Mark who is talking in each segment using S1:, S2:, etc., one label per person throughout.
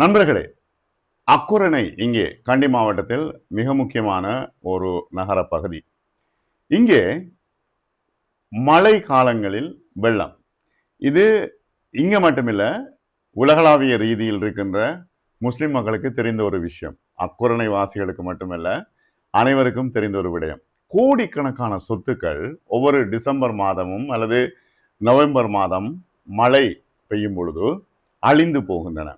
S1: நண்பர்களே, அக்குரணை இங்கே கண்டி மாவட்டத்தில் மிக முக்கியமான ஒரு நகர பகுதி. இங்கே மழை காலங்களில் வெள்ளம். இது இங்க மட்டுமில்ல, உலகளாவிய ரீதியில் இருக்கின்ற முஸ்லிம் மக்களுக்கு தெரிந்த ஒரு விஷயம். அக்குரணை வாசிகளுக்கு மட்டுமல்ல, அனைவருக்கும் தெரிந்த ஒரு விடயம். கோடிக்கணக்கான சொத்துக்கள் ஒவ்வொரு டிசம்பர் மாதமும் அல்லது நவம்பர் மாதம் மழை பெய்யும் பொழுது அழிந்து போகின்றன.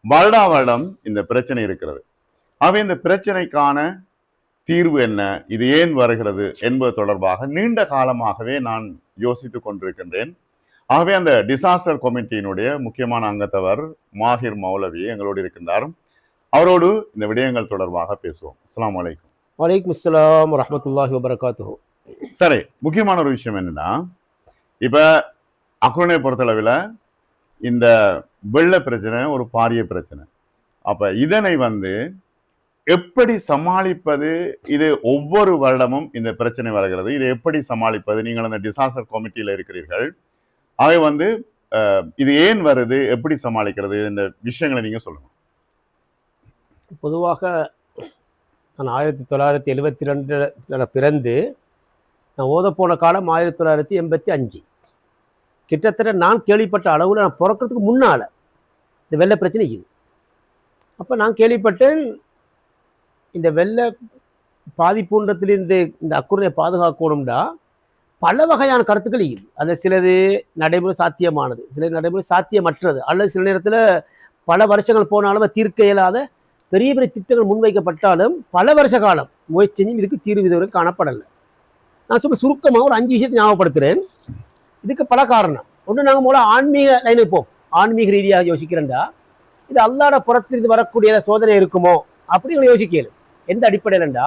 S1: வருடா வருடம் இந்த பிரச்சனை இருக்கிறது. ஆகவே இந்த பிரச்சனைக்கான தீர்வு என்ன, இது ஏன் வருகிறது என்பது தொடர்பாக நீண்ட காலமாகவே நான் யோசித்துக் கொண்டிருக்கின்றேன். ஆகவே அந்த டிசாஸ்டர் கமிட்டியினுடைய முக்கியமான அங்கத்தவர் மாஹிர் மௌலவி எங்களோடு இருக்கின்றார். அவரோடு இந்த விடயங்கள் தொடர்பாக பேசுவோம். அஸ்ஸலாமு அலைக்கும்.
S2: வலைக்கும் அஸ்ஸலாம் வரஹ்மத்துல்லாஹி வபரகாத்துஹு.
S1: சரி, முக்கியமான ஒரு விஷயம் என்னன்னா, இப்ப அக்குரணை பொறுத்தளவில் இந்த வெள்ள பிரச்சனை ஒரு பாரிய பிரச்சனை. அப்ப இதனை எப்படி சமாளிப்பது? இது ஒவ்வொரு வருடமும் இந்த பிரச்சனை வருகிறது. இதை எப்படி சமாளிப்பது? நீங்கள் அந்த டிசாஸ்டர் கமிட்டியில இருக்கிறீர்கள். ஆகவே இது ஏன் வருது, எப்படி சமாளிக்கிறது, இந்த விஷயங்களை நீங்க சொல்லுங்க.
S2: பொதுவாக நான் 1972 பிறந்து நான் ஓதப்போன காலம் 1985. கிட்டத்தட்ட நான் கேள்விப்பட்ட அளவில் நான் பிறக்கிறதுக்கு முன்னால் இந்த வெள்ள பிரச்சனை இருக்குது. அப்போ நான் கேள்விப்பட்டேன், இந்த வெள்ள பாதிப்புன்றதுலேருந்து இந்த அக்குறையை பாதுகாக்கணும்டா பல வகையான கருத்துக்கள் இருக்குது. அதில் சிலது நடைமுறை சாத்தியமானது, சில நடைமுறை சாத்தியமற்றது, அல்லது சில நேரத்தில் பல வருஷங்கள் போனாலும் தீர்க்க இயலாத பெரிய பெரிய திட்டங்கள் முன்வைக்கப்பட்டாலும் பல வருஷ காலம் முயற்சி செஞ்சும் இதுக்கு தீர்வு இதுவரை காணப்படலை. நான் சுருக்கமாக ஒரு 5 விஷயத்தை ஞாபகப்படுத்துகிறேன். இதுக்கு பல காரணம். ஒன்று, நாங்கள் மூலம் ஆன்மீக லைன் இருப்போம். ஆன்மீக ரீதியாக யோசிக்கிறேன்டா, இது அல்லாஹ்வுடைய புறத்திலிருந்து வரக்கூடிய சோதனை இருக்குமோ அப்படின்னு யோசிக்கலும். எந்த அடிப்படையிலண்டா,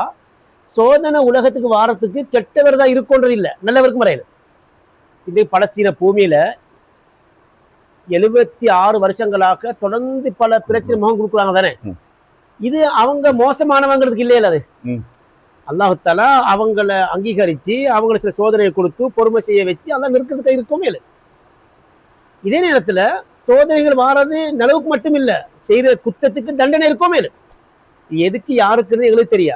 S2: சோதனை உலகத்துக்கு வாரத்துக்கு கெட்டவர் தான் இருக்குன்றது இல்லை, நல்லவருக்கும் வரையில. இது பலஸ்தீன பூமியில 76 வருஷங்களாக தொடர்ந்து பல பிரச்சனை முகம் கொடுக்குறாங்க தானே. இது அவங்க மோசமானவங்களுக்கு இல்லையில, அது அல்லாஹ் தஆலா அவங்களை அங்கீகரிச்சு அவங்களை சில சோதனையை கொடுத்து பொறுமை செய்ய வச்சு அதான் இருக்கிறதுக்கு இருக்கவும் இல்லை. இதே நேரத்துல சோதனைகள் வாரது நிலவுக்கு மட்டும் இல்லை, செய்யற குத்தத்துக்கு தண்டனை இருக்கவும் இல்லை. எதுக்கு யாருக்குன்னு எங்களுக்கு தெரியா.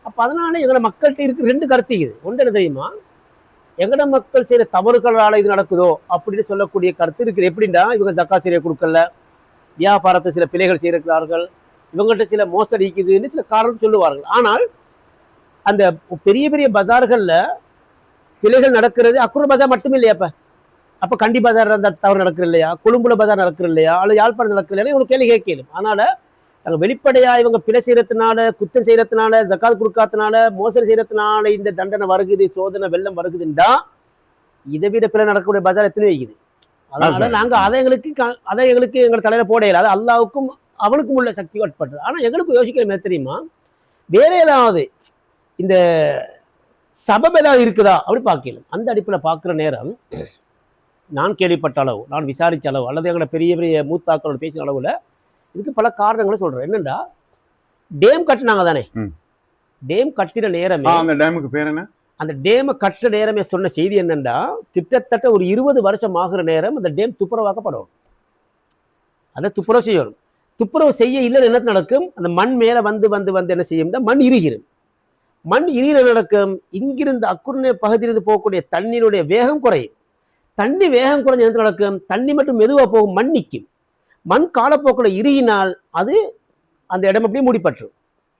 S2: அப்ப அதனால எங்களை மக்கள்கிட்ட இருக்கு 2 கருத்து இது. ஒன்று என்ன தெரியுமா, எங்கட மக்கள் செய்யற தவறுகளால இது நடக்குதோ அப்படின்னு சொல்லக்கூடிய கருத்து இருக்குது. எப்படின்னா, இவங்க ஜக்காத் சரியா கொடுக்கல, வியாபாரத்தை சில பிழைகள் செய்திருக்கிறார்கள், இவங்கள்ட்ட சில மோசடி இருக்குதுன்னு சில காரணத்தை சொல்லுவார்கள். ஆனால் அந்த பெரிய பெரிய பஜார்கள்ல பிழைகள் நடக்கிறது அக்குற பஜார் மட்டும் இல்லையா? அப்ப கண்டி பஜார் அந்த தவறு நடக்கிறது இல்லையா, கொழும்புல பஜார் நடக்கிறது இல்லையா, அல்லது யாழ்ப்பாணம் நடக்கிறது இல்லையா, இவங்க கேள்வி கேட்கலும். அதனால நாங்கள் வெளிப்படையா இவங்க பிழை செய்யறதுனால, குத்தம் செய்யறதுனால, ஜக்காத் கொடுக்காதனால, மோசடி செய்யறதுனால இந்த தண்டனை வருகுது, சோதனை வெள்ளம் வருகுதுண்டா, இதை விட பிழை நடக்கக்கூடிய பஜார் எத்தனை வைக்குது. அதனால நாங்க அதை எங்களுக்கு எங்க தலையில போடையில, அது அல்லாவுக்கும் அவனுக்கும் உள்ள சக்தி உட்பட்டது. ஆனா எங்களுக்கு யோசிக்கிற தெரியுமா, வேற ஏதாவது இந்த சபம் ஏதாவது இருக்குதா அப்படி பார்க்கலாம். அந்த அடிப்படையில் பார்க்குற நேரம் நான் கேள்விப்பட்ட அளவு, நான் விசாரிச்ச அளவு, அல்லது எங்களை பெரிய பெரிய மூத்தாக்களோட பேசின அளவுல இதுக்கு பல காரணங்களை சொல்றேன். என்னண்டா, டேம் கட்டினாங்க தானே, டேம் கட்டின நேரமே,
S1: அந்த டேமுக்கு பேர் என்ன,
S2: அந்த டேமை கட்டுற நேரமே சொன்ன செய்தி என்னண்டா, கிட்டத்தட்ட ஒரு 20 வருஷம் ஆகுற நேரம் அந்த டேம் துப்புரவாக்கப்படும். அதை துப்புரவு செய்யணும். துப்புரவு செய்ய இல்லைன்னு என்ன நடக்கும், அந்த மண் மேல வந்து வந்து வந்து என்ன செய்யும்னா மண் இறுகிடும். மண் இறுகிற நடக்கும். இங்கிருந்து அக்குரணை பகுதியிலிருந்து போகக்கூடிய தண்ணியினுடைய வேகம் குறையும். தண்ணி வேகம் குறைஞ்ச என்ன நடக்கும், தண்ணி மட்டும் மெதுவாக போகும், மண் நிற்கும். மண் காலப்போக்கில் இறுகினால் அது அந்த இடம் அப்படியே மூடிப்பற்றும்.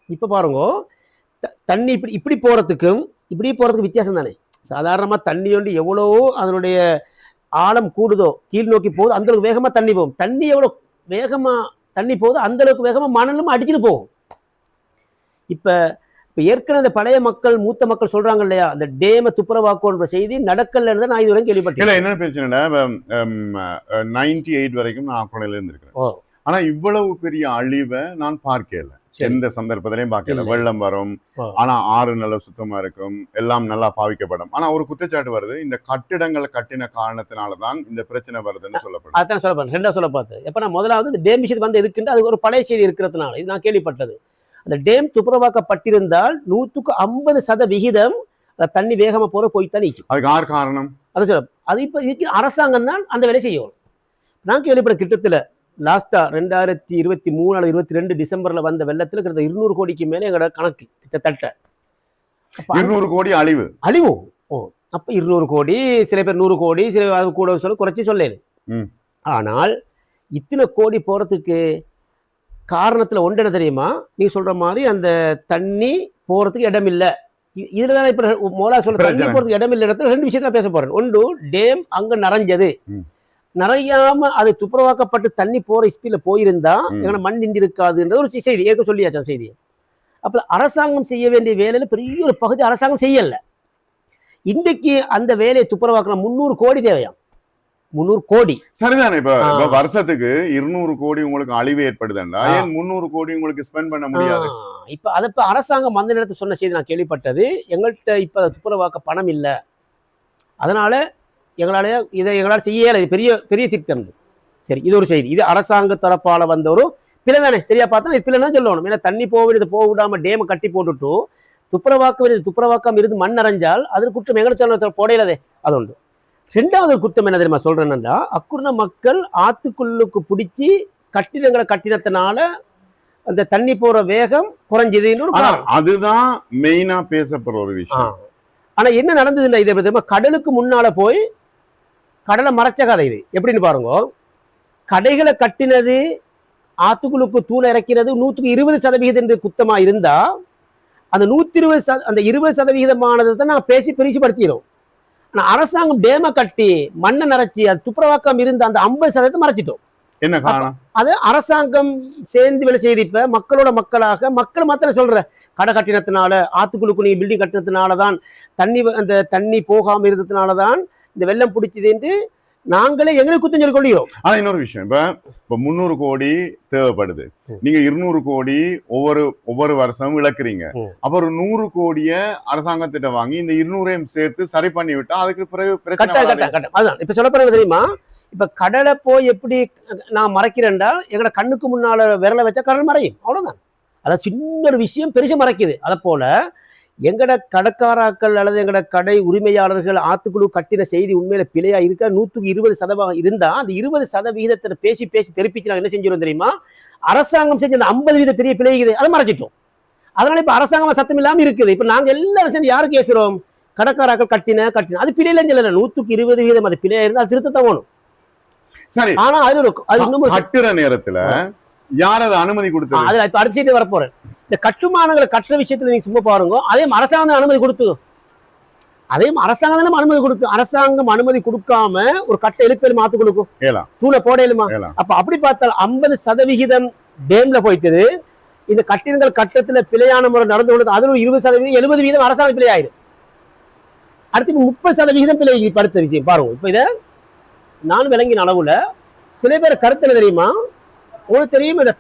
S2: இப்போ பாருங்க, தண்ணி இப்படி போகிறதுக்கும் இப்படி போகிறதுக்கு வித்தியாசம் தானே. சாதாரணமாக தண்ணி வந்து எவ்வளவோ அதனுடைய ஆழம் கூடுதோ கீழ் நோக்கி போகுது, அந்தளவுக்கு வேகமாக தண்ணி போகும். தண்ணி எவ்வளோ வேகமாக தண்ணி போகுது, அந்தளவுக்கு வேகமாக மணலும் அடிச்சுட்டு போகும். இப்போ ஏற்கனவே இந்த பழைய மக்கள், மூத்த மக்கள் சொல்றாங்க இல்லையா, அந்த டேமை துப்புரவாக்குன்ற செய்தி நடக்கல. நான் இதுவரை கேள்விப்பட்டேன்.
S1: என்ன பிரச்சனை, 98 வரைக்கும் நான் அக்குறையில இருந்திருக்கிறேன். ஆனா இவ்வளவு பெரிய அழிவை நான் பார்க்கல, எந்த சந்தர்ப்பத்திலையும் பார்க்கல. வெள்ளம் வரும், ஆனா ஆறு நல்ல சுத்தமா இருக்கும், எல்லாம் நல்லா பாவிக்கப்படும். ஆனா ஒரு குற்றச்சாட்டு வருது, இந்த கட்டிடங்களை கட்டின காரணத்தினாலதான் இந்த பிரச்சனை வருதுன்னு சொல்லப்படுது.
S2: அதான் சொல்லப்படுது. 2 சொல்ல பார்த்து எப்ப நான் முதலாவது இந்த டேம் விஷயத்துக்கு வந்து எதுக்குன்னு அது ஒரு பழைய செய்தி இருக்கிறதுனால இது நான் கேள்விப்பட்டது. அந்த டேம் துப்புரவாக்கப்பட்டிருந்தால் 150% தண்ணி வேகமா போற போய்த்தான் நிற்கும்.
S1: அதுக்கு யார் காரணம்?
S2: அதை சொல்ல, அது இப்ப அரசாங்கம் தான் அந்த வேலை செய்யும். நான் கேள்விப்பட்ட கிட்டத்தில் லாஸ்டா 2023 அல்லது 22 டிசம்பர்ல வந்த வெள்ளத்துல கிட்ட 200 கோடிக்கு மேலே எங்களோட கணக்கு கிட்டத்தட்ட
S1: 200 கோடி அழிவு.
S2: அழிவு. ஓ, அப்ப 200 கோடி, சில பேர் 100 கோடி, சில அது கூட சொல்ல குறைச்சி சொல்லேன். ஆனால் இத்தனை கோடி போறதுக்கு காரணத்துல ஒன்று என்ன தெரியுமா? நீ சொல்ற மாதிரி அந்த தண்ணி போறதுக்கு இடம் இல்லை. இதுலதான் இப்ப மோலா சொல்ற தண்ணி போறதுக்கு இடம் இல்லை இடத்துல 2 விஷயத்துல பேச போறேன். ஒன்று, டேம் அங்க நிறைஞ்சது, நிறையாம அது துப்புரவாக்கப்பட்டு தண்ணி போற ஸ்பீட்ல போயிருந்தா எங்களை மண் நின்று இருக்காதுன்ற ஒரு செய்தி ஏற்க சொல்லியாச்சு அந்த செய்தியை. அப்ப அரசாங்கம் செய்ய வேண்டிய வேலையில பெரிய ஒரு பகுதி அரசாங்கம் செய்யல. இன்றைக்கு அந்த வேலையை துப்புரவாக்கணும் 300 கோடி தேவையாம். 300 கோடி
S1: சரிதானே. இப்ப வருஷத்துக்கு 200 கோடி உங்களுக்கு அழிவு ஏற்படுதுன்னா ஏன் 300 கோடி உங்களுக்கு ஸ்பெண்ட் பண்ண முடியாது?
S2: இப்ப அதை அரசாங்கம் அந்த நேரத்தை சொன்ன செய்தி நான் கேள்விப்பட்டது. எங்கள்கிட்ட இப்ப துப்புரவாக்க பணம் இல்லை, அதனால எங்களால் செய்யல. இது பெரிய பெரிய திட்டம். சரி, இது ஒரு செய்தி. இது அரசாங்க தரப்பால வந்த ஒரு பிள்ளை தானே. சரியா பார்த்தா இது பிள்ளை தான் சொல்லணும். ஏன்னா தண்ணி போக வேண்டியது போக விடாம டேமை கட்டி போட்டுட்டு துப்புரவாக்க வேண்டியது துப்புரவாக்காம இருந்து மண் நிறைஞ்சால் அது குற்றம் எங்களை போடையிலதே. அது உண்டு. 2வது குற்றம் என்ன தெரியுமா சொல்றேன்னா, அக்குர்ண மக்கள் ஆத்துக்குள்ளுக்கு பிடிச்சி கட்டிடங்களை கட்டினத்தினால அந்த தண்ணி போற வேகம் குறைஞ்சதுன்னு.
S1: அதுதான் மெயினா பேசப்படுற ஒரு விஷயம்.
S2: ஆனா என்ன நடந்ததுன்னா, இதை தெரியுமா, கடலுக்கு முன்னால போய் கடலை மறைச்ச கதை இது. எப்படின்னு பாருங்க, கடைகளை கட்டினது ஆத்துக்குள்ளுக்கு தூணை இறக்கிறது 120% என்று குத்தமா இருந்தா அந்த 120 அந்த 20% தான் நான் பேசி பெருசுபடுத்திடும். ஆனா அரசாங்கம் டேம கட்டி மண்ணை நிறைச்சி அது துப்புரவாக்கம் இருந்த அந்த 50% மறைச்சிட்டோம்.
S1: என்ன காரணம்?
S2: அது அரசாங்கம் சேர்ந்து வேலை செய்து இப்ப மக்களோட மக்களாக மக்கள் மாத்திரம் சொல்ற கடை கட்டினத்தினால ஆத்துக்குள்ளுக்கு நீங்க பில்டிங் கட்டினத்தினாலதான் அந்த தண்ணி போகாம இருந்ததுனாலதான் இந்த வெள்ளம் பிடிச்சது என்று நாங்களே எங்களுக்கு குத்தம் சொல்லி கொள்கிறோம்.
S1: ஆனா இன்னொரு விஷயம், இப்ப 300 கோடி தேவைப்படுது, நீங்க 200 கோடி ஒவ்வொரு வருஷமும் இழக்கிறீங்க. அப்ப ஒரு 100 கோடிய அரசாங்கத்திட்ட வாங்கி இந்த 200ஐயும் சேர்த்து சரி பண்ணி விட்டா அதுக்கு பிறகு பிரச்சனை.
S2: அதான் இப்ப சொல்ல போறது தெரியுமா, இப்ப கடலை போய் எப்படி நான் மறைக்கிறேன்டா, எங்கட கண்ணுக்கு முன்னால விரல வச்சா கடல் மறையும், அவ்வளவுதான். அதான் சின்ன ஒரு விஷயம் பெருசு மறைக்குது. அதை போல எங்கட கடைக்காராக்கள் அல்லது எங்கட கடை உரிமையாளர்கள் ஆத்துக்குழு கட்டின செய்தி உண்மையில பிழையா இருக்க 120% இருந்தா அந்த 20% பேசி பேசி பெருப்பிச்சு நாங்க என்ன செஞ்சிடும் தெரியுமா, அரசாங்கம் செஞ்ச அந்த 50% பெரிய பிழைக்குது அதை மறைச்சிட்டோம். அதனால இப்ப அரசாங்கம் சத்தம் இல்லாம இருக்குது. இப்ப நாங்க எல்லாரும் சேர்ந்து யாருக்கு பேசுறோம், கடைக்காராக்கள் கட்டின அது பிழையில சொல்லல, 120% அது பிழையா இருந்தா அது திருத்தத்தான் வேணும்.
S1: சரி,
S2: ஆனா அது
S1: கட்டுற நேரத்துல யார் அதை அனுமதி கொடுத்தது?
S2: அதுல இப்ப அடுத்த செய்தி வரப்போறேன். இந்த கட்டுமானங்களை கட்டுற விஷயத்துல நீங்க சும்மா பாருங்க, அதே அரசாங்கம் அனுமதி கொடுத்து, அரசாங்கம் அனுமதி கொடுக்காம ஒரு கட்டை எழுப்பேலும் மாத்து கொடுக்கும், தூளை போடையிலுமா? அப்ப அப்படி பார்த்தால் 50% டேம்ல போயிட்டது. இந்த கட்டிடங்கள் கட்டத்துல பிழையான முறை நடந்து கொண்டு அதுல 20%, 70% அரசாங்க பிழை ஆயிடும். அடுத்து 30% பிழை. இப்ப அடுத்த விஷயம் பாருங்க. இப்ப இத நான் விளங்கின அளவுல சில பேர் கருத்து என்ன தெரியுமா, உங்களுக்கு தெரியும், இந்த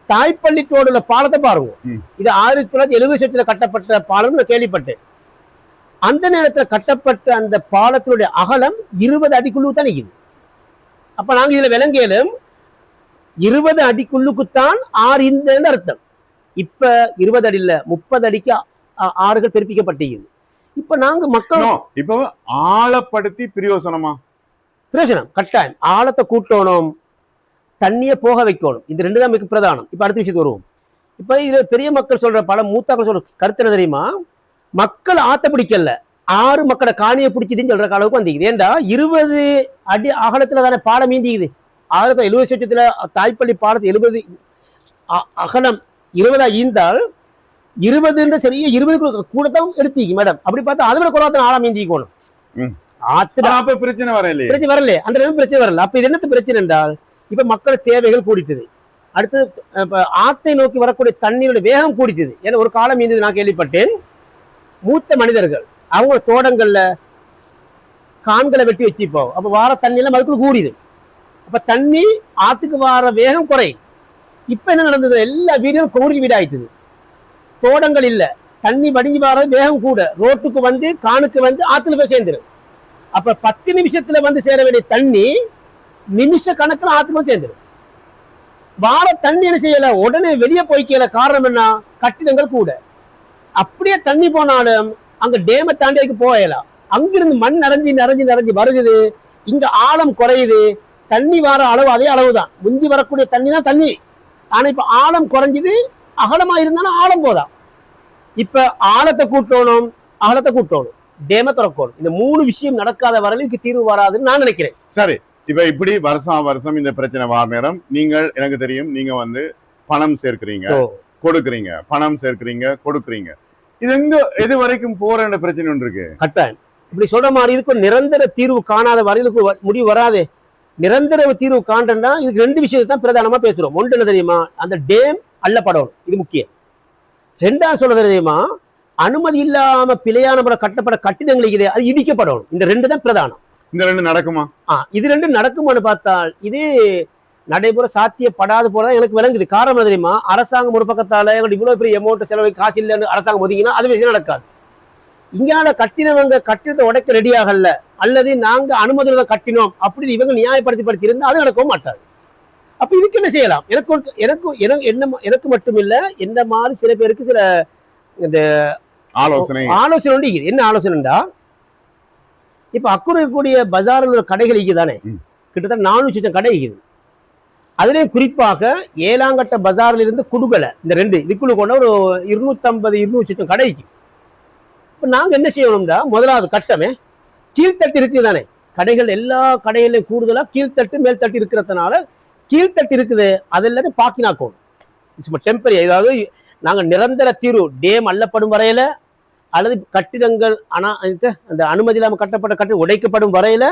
S2: தாய்ப்பள்ளி தோடுல பாலத்தை பாருங்க. இது 1970 கட்டப்பட்ட பாலம் கேள்விப்பட்டேன். அந்த நேரத்தில் கட்டப்பட்ட அந்த பாலத்தினுடைய அகலம் 20 அடிக்குள்ளு தான் நிற்குது. அப்ப நாங்க இதுல விளங்கியலும் 20 அடிக்குள்ளுக்குத்தான் ஆறு இந்த அர்த்தம். இப்ப 20 அடி இல்ல 30 அடிக்கு ஆறுகள் பெருப்பிக்கப்பட்டிருக்குது. இப்ப நாங்க மக்கள்
S1: இப்ப ஆழப்படுத்தி பிரயோசனம்
S2: கட்டாயம் ஆழத்தை கூட்டணும், தண்ணியை போக வைக்கணும். இது 2 தான் மிக பிரதானம். இப்ப அடுத்த விஷயத்துக்கு வருவோம். இப்ப இதுல பெரிய மக்கள் சொல்ற பல மூத்தாக்கள் சொல்ற கருத்து என்ன தெரியுமா, மக்கள் ஆத்த பிடிக்கல, ஆறு மக்களை காணியை பிடிக்குதுன்னு சொல்ற அளவுக்கு வந்திக்குது. ஏண்டா 20 அடி அகலத்துல தானே பாலம் மீந்திக்குது. 1970 தாய்ப்பள்ளி பாலத்து 70 அகலம் 20 ஈந்தால் 20 சரியா 20 கூட தான் எடுத்தீங்க மேடம். அப்படி பார்த்தா அதை விட குறைவாக ஆழம் மீந்திக்கணும்.
S1: பிரச்சனை வரல,
S2: அந்த பிரச்சனை வரல. அப்ப இது என்னத்து பிரச்சனை என்றால், இப்ப மக்கள் தேவைகள் கூடிட்டது. அடுத்து ஆத்தை நோக்கி வரக்கூடிய தண்ணீருடைய வேகம் கூடிட்டது. ஏன்னா ஒரு காலம் மீது நான் கேள்விப்பட்டேன், மூத்த மனிதர்கள் அவங்க தோட்டங்கள்ல கான்களை வெட்டி வச்சுப்போம். அப்ப வார தண்ணி எல்லாம் அதுக்குள்ள கூடிது. அப்ப தண்ணி ஆத்துக்கு வார வேகம் குறையும். இப்ப என்ன நடந்தது, எல்லா வீடுகளும் கோரி வீடாயிட்டுது, தோட்டங்கள் இல்ல, தண்ணி வடிஞ்சு வார வேகம் கூட, ரோட்டுக்கு வந்து காணுக்கு வந்து ஆத்துல போய் சேர்ந்துடும். அப்ப 10 நிமிஷத்துல வந்து சேர வேண்டிய தண்ணி நிமிஷ கணக்குல ஆத்துக்கு சேர்ந்துடும். வார தண்ணி என்ன செய்யல, உடனே வெளியே போய்க்கல. காரணம் என்ன, கட்டிடங்கள் கூட. அப்படியே தண்ணி போனாலும் அங்க டேமை தாண்டி போயலாம். அங்கிருந்து மண் நிறைஞ்சி வருகுது, இங்க ஆழம் குறையுது, தண்ணி வர அளவு அதே அளவுதான், முந்தி வரக்கூடிய தண்ணி தான் தண்ணி. ஆனா இப்ப ஆழம் குறைஞ்சது, அகலமா இருந்தாலும் ஆழம் போதா. இப்ப ஆழத்தை கூட்டணும், அகலத்தை கூட்டணும், டேம திறக்கணும். இந்த 3 விஷயம் நடக்காத வரையிலுக்கு தீர்வு வராதுன்னு நான் நினைக்கிறேன்.
S1: சரி, இப்ப இப்படி வருஷம் இந்த பிரச்சனை வார நேரம் நீங்கள், எனக்கு தெரியும், நீங்க வந்து பணம் சேர்க்கிறீங்க, கொடுக்குறீங்க, பணம் சேர்க்கிறீங்க, கொடுக்குறீங்க. இது எங்க எது வரைக்கும் போற பிரச்சனை ஒன்று இருக்கு.
S2: கட்டாயம் இப்படி சொல்ற மாதிரி இதுக்கு நிரந்தர தீர்வு காணாத வரையிலுக்கு முடிவு வராது. நிரந்தர தீர்வு காண்றா இதுக்கு 2 விஷயத்தை தான் பிரதானமா பேசுறோம். ஒன்று என்ன தெரியுமா, அந்த டேம் அள்ளப்படணும், இது முக்கியம். 2வது சொல்றது தெரியுமா, அனுமதி இல்லாம பிழையான முறை கட்டப்பட கட்டிடங்கள் இருக்குது, அது இடிக்கப்படணும். இந்த 2 தான் பிரதானம்.
S1: இந்த 2 நடக்குமா?
S2: இது 2 நடக்குமான்னு பார்த்தால் இது நடைமுறை சாத்தியப்படாது போல எனக்கு விளங்குது. காரணம் தெரியுமா, அரசாங்கம் ஒரு பக்கத்தால எங்களுக்கு இவ்வளவு பெரிய அமௌண்ட் செலவை காசு இல்லைன்னு அரசாங்கம் ஒதுங்கினா அது விஷயம் நடக்காது. இங்கால கட்டினவங்க கட்டிடத்தை உடைக்க ரெடி ஆகல, அல்லது நாங்க அனுமதியோட கட்டினோம் அப்படின்னு இவங்க நியாயப்படுத்தி இருந்தா அது நடக்கவும் மாட்டாது. அப்ப இதுக்கு என்ன செய்யலாம்? எனக்கு மட்டும் இல்ல, எந்த மாதிரி சில பேருக்கு சில இந்த ஆலோசனை இருக்குது. என்ன ஆலோசனைடா, இப்ப அக்குறை இருக்கக்கூடிய பஜாரில் உள்ள கடைகள் இருக்குதானே, கிட்டத்தட்ட 400 லட்சம் கடை இருக்குது. அதுலயும் குறிப்பாக 7ஆம் கட்ட பஜாரில் இருந்து குடுகலை, இந்த 2 இதுக்குள்ள கொண்ட ஒரு 250-200 லட்சம் கடைக்கு. இப்ப நாங்க என்ன செய்யணும்டா, முதலாவது கட்டமே கீழ்த்தட்டு இருக்குது தானே, கடைகள் எல்லா கடைகளையும் கூடுதலா கீழ்த்தட்டு மேல்தட்டு இருக்கிறதுனால கீழ்த்தட்டு இருக்குது, அது எல்லாத்தையும் பாக்கினாக்கணும். டெம்பரரி, அதாவது நாங்க நிரந்தர தீர்வு டேம் அள்ளப்படும் வரையில, அல்லது கட்டிடங்கள் அந்த அனுமதி இல்லாமல் கட்டப்பட்ட கட்டிடம் உடைக்கப்படும் வரையில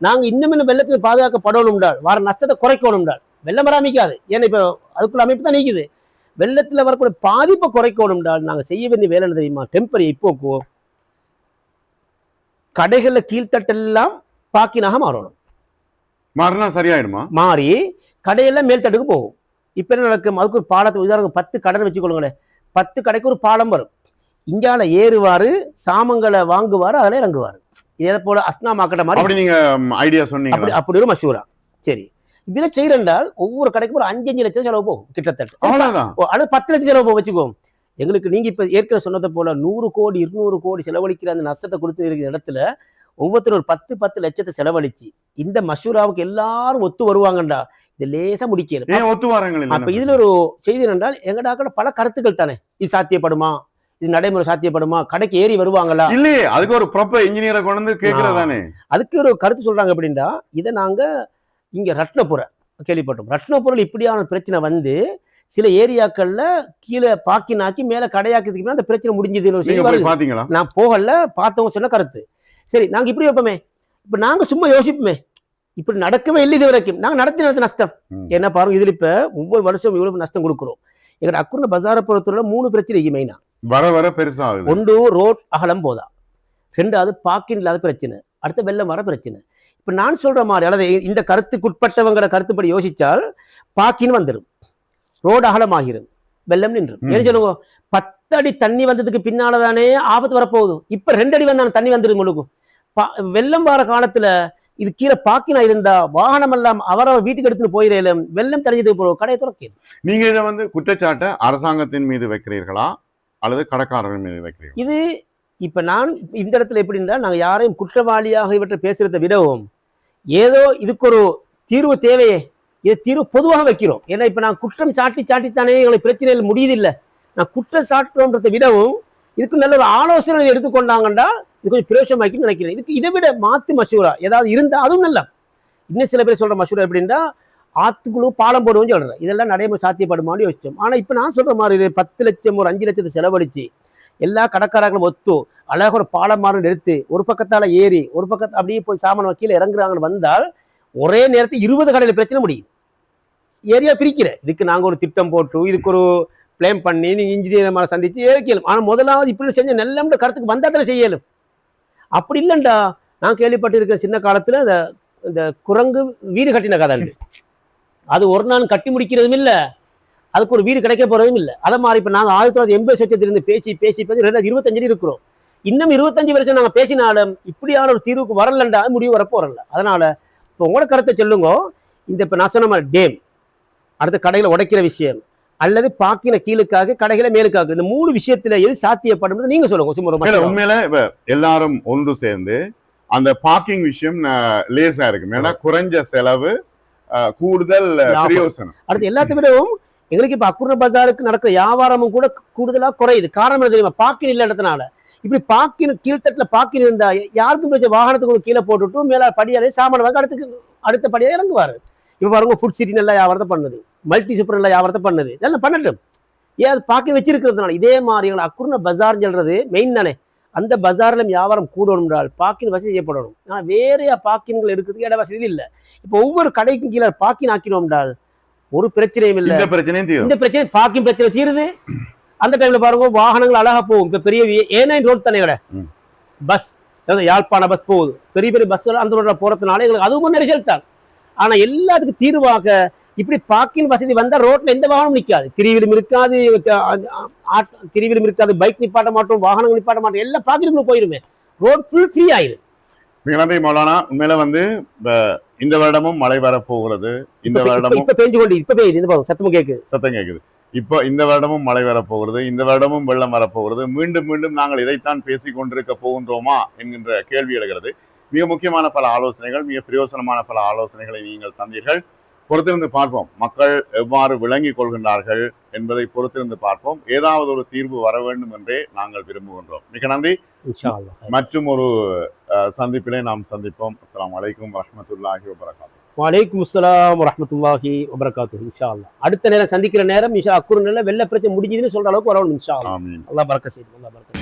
S2: நாங்க இன்னும் வெள்ளத்துக்கு பாதுகாக்கப்படணும்டால், வர நஷ்டத்தை குறைக்கணும்டால். வெள்ளம் வராமிக்காது, ஏன்னா இப்ப அதுக்குள்ள அமைப்பு தான் நீக்குது. வெள்ளத்துல வரக்கூடிய பாதிப்பை குறைக்கணும்டால் நாங்க செய்ய வேண்டிய வேலை என்ன தெரியுமா, டெம்பரரி இப்போக்குவோம் கடைகள்ல கீழ்த்தட்டெல்லாம் பாக்கினாக மாறணும்.
S1: மாறினா சரியாயிடுமா? மாறி
S2: கடையெல்லாம் மேல்தட்டுக்கு போகும். இப்ப என்ன நடக்கும், அதுக்கு ஒரு பாலத்தை உதாரணம் 10 கடை வச்சுக்கொள்ளுங்களேன், 10 கடைக்கு ஒரு பாலம் வரும். இங்கால ஏறுவாரு, சாமங்களை வாங்குவாரு, அதில் இறங்குவாரு. இதே போல அஸ்னா மார்க்கெட்ட மாதிரி
S1: நீங்க ஐடியா சொன்னீங்க, அப்படி
S2: ஒரு மஷூரா. சரி, இப்படிதான் செய்யறேன்டால் ஒவ்வொரு கடைக்கும் ஒரு 5-5 லட்சம் செலவு போகும் கிட்டத்தட்ட. அது 10 லட்சம் செலவு போகும் வச்சுக்கோம். எங்களுக்கு நீங்க இப்ப ஏற்கனவே சொன்னதை போல 100 கோடி 200 கோடி செலவழிக்கிற அந்த நஷ்டத்தை கொடுத்து இருக்கிற இடத்துல ஒவ்வொருத்தரும் ஒரு 10 லட்சத்தை செலவழிச்சு இந்த மஷூராவுக்கு எல்லாரும் ஒத்து வருவாங்கண்டா, இது லேசா முடிக்கல. அப்ப இதுல ஒரு செய்தி என்றால், எங்கடாக்கள பல கருத்துக்கள் தானே, இது சாத்தியப்படுமா, இது நடைமுறை சாத்தியப்படுமா, கடைக்கு ஏறி வருவாங்களா
S1: இல்லையே, அதுக்கு ஒரு ப்ராப்பர் இன்ஜினியரை கொண்டு வந்து கேட்கறதானே.
S2: அதுக்கு ஒரு கருத்து சொல்றாங்க. அப்படின்னா இதை நாங்க இங்க ரத்னபுரம் கேள்விப்பட்டோம். ரத்னபுரம் இப்படியான பிரச்சனை வந்து சில ஏரியாக்கள்ல கீழே பாக்கினாக்கி மேல கடையாக்கிறதுக்கு அந்த பிரச்சனை முடிஞ்சது. நான் போகல, பார்த்தவங்க சொன்ன கருத்து. சரி, நாங்க இப்படி வைப்போமே, இப்ப நாங்க சும்மா யோசிப்போமே, இப்படி நடக்கவே இல்லை இது வரைக்கும். நாங்க நடத்தின நஷ்டம் என்ன பாருங்க. இதுல இப்ப ஒவ்வொரு வருஷம் இவ்வளவு நஷ்டம் கொடுக்குறோம். எங்க அக்குள்ள பஜாரப்புறத்துல 3 பிரச்சனை மெயினா
S1: வர வர பெருசா.
S2: ஒன்று ரோட் அகலம் போதா, 2வது பாக்கின் இல்லாத பிரச்சனை, அடுத்த வெள்ளம் வர பிரச்சனை. இப்ப நான் சொல்ற மாதிரி அல்லது இந்த கருத்துக்குட்பட்டவங்கிற கருத்துப்படி யோசிச்சால் பாக்கின்னு வந்துடும், ரோடு அகலமாகிறது, வெள்ளம் நின்று. ஏன்னு சொல்லுங்க, 10 அடி தண்ணி வந்ததுக்கு பின்னாலதானே ஆபத்து வரப்போகுது. இப்ப 2 அடி வந்தான தண்ணி வந்துடும் முழுக்கும். வெள்ளம் வர காலத்துல இது கீழே பாக்கினா இருந்தா வாகனம் எல்லாம் அவரவர் வீட்டுக்கு எடுத்துட்டு போயிடலும், வெள்ளம் தெரிஞ்சதுக்கு போறோம், கடையை துறக்க.
S1: நீங்க இதை வந்து குற்றச்சாட்டை அரசாங்கத்தின் மீது வைக்கிறீர்களா அல்லது கடைக்காரர்கள் மீது வைக்கிறீர்கள்?
S2: இது இப்ப நான் இந்த இடத்துல எப்படி இருந்தால், நாங்க யாரையும் குற்றவாளியாக இவற்றை பேசுறதை விடவும் ஏதோ இதுக்கு ஒரு தீர்வு தேவையே, இதை தீர்வு பொதுவாக வைக்கிறோம். ஏன்னா இப்ப நான் குற்றம் சாட்டித்தானே எங்களுக்கு பிரச்சனைகள் முடியுதில்லை. நான் குற்றம் சாட்டுறோன்றதை விடவும் இதுக்கு நல்ல ஒரு ஆலோசனை எடுத்துக்கொண்டாங்கண்டா இது கொஞ்சம் பிரயோசமாக்கி நினைக்கிறேன். இதுக்கு இதை விட மாத்து மசூரா ஏதாவது இருந்தா அதுவும் நல்லா. இன்னும் சில பேர் சொல்ற மசூரா எப்படின்னா, ஆத்துக்குழு பாலம் போடுவோம்னு சொல்றேன். இதெல்லாம் நடைமுறை சாத்தியப்படுமான்னு யோசிச்சோம். ஆனா இப்ப நான் சொல்ற மாதிரி 10 லட்சம் ஒரு 5 லட்சத்தை செலவழிச்சு எல்லா கடைக்காரர்களும் ஒத்து அழகாக ஒரு பாலம் மாறு எடுத்து ஒரு பக்கத்தால ஏறி ஒரு பக்கத்தை அப்படியே போய் சாமான கீழே இறங்குறாங்கன்னு வந்தால் ஒரே நேரத்தில் 20 கடையில் பிரச்சனை முடியும். ஏரியா பிரிக்கிற இதுக்கு நாங்க ஒரு திட்டம் போட்டு இதுக்கு ஒரு பிளேம் பண்ணி நீங்க இன்ஜினியர் சந்திச்சு ஏற்கலும். ஆனா முதலாவது இப்படி செஞ்ச நல்ல கருத்துக்கு வந்தாத்துல செய்யலும். அப்படி இல்லைண்டா, நான் கேள்விப்பட்டிருக்கிற சின்ன காலத்துல இந்த குரங்கு வீடு கட்டின கதை உண்டு. அது ஒரு நாள் கட்டி முடிக்கிறதும் இல்லை, அதுக்கு ஒரு வீடு கிடைக்க போறதும் இல்லை. அதை மாதிரி இப்ப நாங்க 1980 பேசி 2025 இருக்கிறோம். இன்னும் 25 வருஷம் நாங்க பேசினாலும் இப்படியான ஒரு தீர்வுக்கு வரலண்டா முடிவு வரப்போ வரல. அதனால இப்போ உங்களோட கருத்தை சொல்லுங்க. இந்த இப்ப நான் சொன்ன மாதிரி டேம், அடுத்த கடைகளை உடைக்கிற விஷயம், அல்லது பாக்கின கீழுக்காக கடைகளை மேலுக்காக, இந்த 3 விஷயத்துல எது சாத்தியப்படும் நீங்க சொல்லுங்க.
S1: உண்மையில இப்ப எல்லாரும் ஒன்று சேர்ந்து அந்த பார்க்கிங் விஷயம் லேசா இருக்கு. ஏன்னா குறைஞ்ச செலவு, கூடுதல்
S2: லாபம்.
S1: பிரயோசனம்.
S2: அடுத்து எல்லாத்தை விடவும் எங்களுக்கு இப்ப அக்குர்ண பஜாருக்கு நடக்கிற வியாபாரமும் கூட கூடுதலா குறையுது. காரணம் என்ன தெரியுமா? பார்க்கிங் இல்ல இடத்தினால. இப்படி பார்க்கிங் கீழ்த்தட்டுல பார்க்கிங் இருந்தா யாருக்கும் பிரச்சனை, வாகனத்துக்கு கீழே போட்டுட்டு மேல படியாலே சாமான வாங்க அடுத்த படியா இறங்குவாரு. இப்ப பாருங்க ஃபுட் சிட்டி நல்லா வியாபாரத்தை பண்ணுது, மல்டி சூப்பர் நல்லா வியாபாரத்தை பண்ணுது, எல்லாம் பண்ணட்டும். ஏன் அது பார்க்கிங் வச்சிருக்கிறதுனால. இதே மாதிரி எங்களை அக்குர்ண பஜார் சொல்றது மெயின் தானே. அந்த பஜார்ல வியாபாரம் கூடணும் என்றால் பார்க்கிங் வசதி செய்யப்படணும். ஆனால் வேறையா பார்க்கிங்கள் இருக்கிறதுக்கு இட வசதி இல்லை. இப்போ ஒவ்வொரு கடைக்கும் கீழே பார்க்கிங் ஆக்கினோம் என்றால் ஒரு பிரச்சனையும் இல்லை.
S1: இந்த பிரச்சனையும் தீரும்.
S2: இந்த பிரச்சனை பார்க்கிங் பிரச்சனை தீருது. அந்த டைம்ல பாருங்க வாகனங்கள் அழகா போகும். இப்ப பெரிய A9 ரோட் தானே கடை பஸ், யாழ்ப்பாண பஸ் போகுது, பெரிய பெரிய பஸ் அந்த ரோட்ல போறதுனால எங்களுக்கு அதுவும் நெரிசல் தான். ஆனா எல்லாத்துக்கும் தீர்வாக இப்படி பார்க்கிங் வசதி வந்தா ரோட்ல எந்த வாகனம் நிற்காது, திரிவிலும் இருக்காது, திரிவிலும் இருக்காது, பைக் நிப்பாட்ட மாட்டோம், வாகனங்கள் நிப்பாட்ட மாட்டோம், எல்லாம் பார்க்கிங் போயிருமே, ரோட் ஃபுல் ஃப்ரீ ஆயிரும்.
S1: மிக நன்றி மௌலானா. உண்மையில இந்த வருடமும் மழை வரப்போகிறது. இந்த வருடமும்
S2: இப்ப பெஞ்சு கொண்டு இப்ப பெய்யுது, இந்த பாருங்க சத்தம் கேக்குது. இப்போ இந்த வருடமும் மழை வரப்போகிறது, இந்த வருடமும் வெள்ளம் வரப்போகிறது. மீண்டும் மீண்டும் நாங்கள் இதைத்தான் பேசிக் கொண்டிருக்க போகின்றோமா என்கின்ற கேள்வி எழுகிறது. மிக முக்கியமான பல ஆலோசனைகள், மிக பிரயோசனமான பல ஆலோசனைகளை நீங்கள் தந்தீர்கள். பொறுத்திருந்து பார்ப்போம், மக்கள் எவ்வாறு விளங்கிக் கொள்கின்றார்கள் என்பதை பொறுத்திருந்து பார்ப்போம். ஏதாவது ஒரு தீர்வு வர வேண்டும் என்றே நாங்கள் விரும்புகின்றோம். மிக நன்றி. மற்றும் ஒரு சந்திப்பிலே நாம் சந்திப்போம். அஸ்ஸலாமு அலைக்கும் வரஹ்மத்துல்லாஹி வபரகாத்துஹு. வலைக்கும் அஸ்ஸலாம் வரஹ்மத்துல்லாஹி வபரகாத்துஹு. இன்ஷா அல்லாஹ் அடுத்த நேரம் சந்திக்கிற நேரம் இன்ஷா அக்குர்ண வெள்ள பிரச்சனை முடிஞ்சதுன்னு சொல்ற அளவுக்கு வரணும். இன்ஷா அல்லாஹ். அல்லாஹ் பரக்கத் செய்யும். அல்லாஹ் பரக்கத்